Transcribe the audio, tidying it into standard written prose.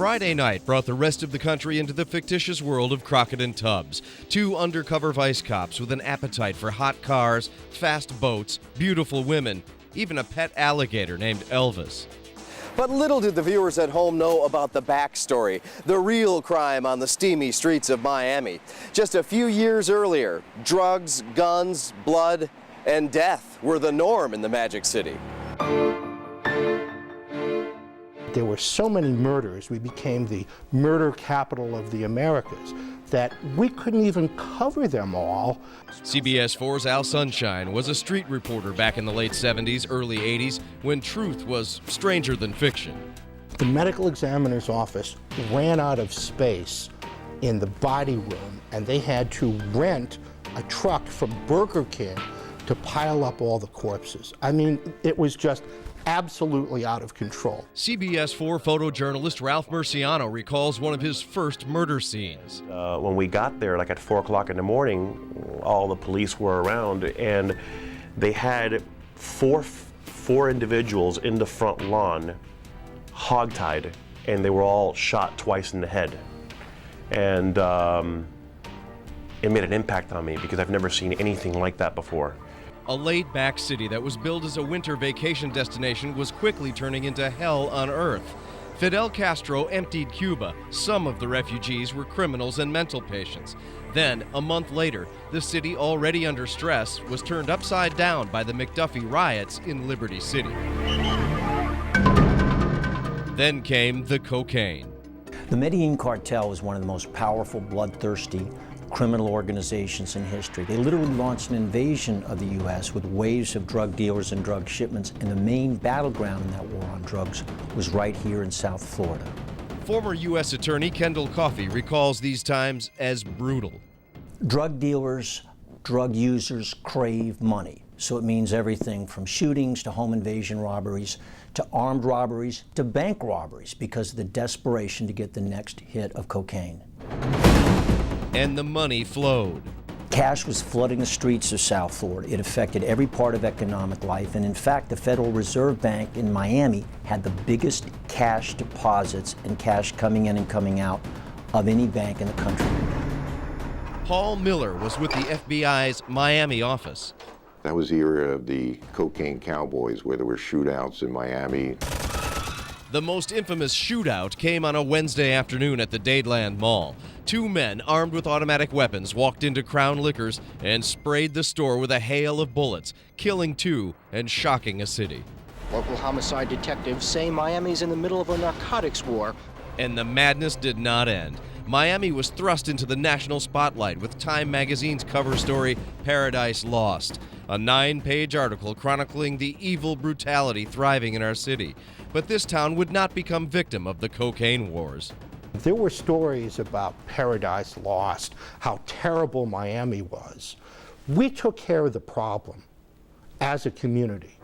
Friday night brought the rest of the country into the fictitious world of Crockett and Tubbs. Two undercover vice cops with an appetite for hot cars, fast boats, beautiful women, even a pet alligator named Elvis. But little did the viewers at home know about the backstory, the real crime on the steamy streets of Miami. Just a few years earlier, drugs, guns, blood, and death were the norm in the Magic City. There were so many murders, we became the murder capital of the Americas, that we couldn't even cover them all. CBS 4's Al Sunshine was a street reporter back in the late 70s, early 80s, when truth was stranger than fiction. The medical examiner's office ran out of space in the body room, and they had to rent a truck from Burger King to pile up all the corpses. I mean, it was just absolutely out of control. CBS 4 photojournalist Ralph Murciano recalls one of his first murder scenes. When we got there, like at 4 o'clock in the morning, all the police were around, and they had four individuals in the front lawn, hogtied, and they were all shot twice in the head. And it made an impact on me because I've never seen anything like that before. A laid-back city that was billed as a winter vacation destination was quickly turning into hell on earth. Fidel Castro emptied Cuba. Some of the refugees were criminals and mental patients. Then, a month later, the city, already under stress, was turned upside down by the McDuffie riots in Liberty City. Then came the cocaine. The Medellin cartel was one of the most powerful, bloodthirsty criminal organizations in history. They literally launched an invasion of the U.S. with waves of drug dealers and drug shipments, and the main battleground in that war on drugs was right here in South Florida. Former U.S. Attorney Kendall Coffey recalls these times as brutal. Drug dealers, drug users crave money. So it means everything from shootings to home invasion robberies to armed robberies to bank robberies because of the desperation to get the next hit of cocaine. And the money flowed. Cash was flooding the streets of South Florida. It affected every part of economic life, and in fact, the Federal Reserve Bank in Miami had the biggest cash deposits and cash coming in and coming out of any bank in the country. Paul Miller was with the FBI's Miami office. That was the era of the cocaine cowboys, where there were shootouts in Miami. The most infamous shootout came on a Wednesday afternoon at the Dadeland Mall. Two men armed with automatic weapons walked into Crown Liquors and sprayed the store with a hail of bullets, killing two and shocking a city. Local homicide detectives say Miami's in the middle of a narcotics war. And the madness did not end. Miami was thrust into the national spotlight with Time magazine's cover story, Paradise Lost, a 9-page article chronicling the evil brutality thriving in our city. But this town would not become victim of the cocaine wars. There were stories about Paradise Lost, how terrible Miami was. We took care of the problem as a community.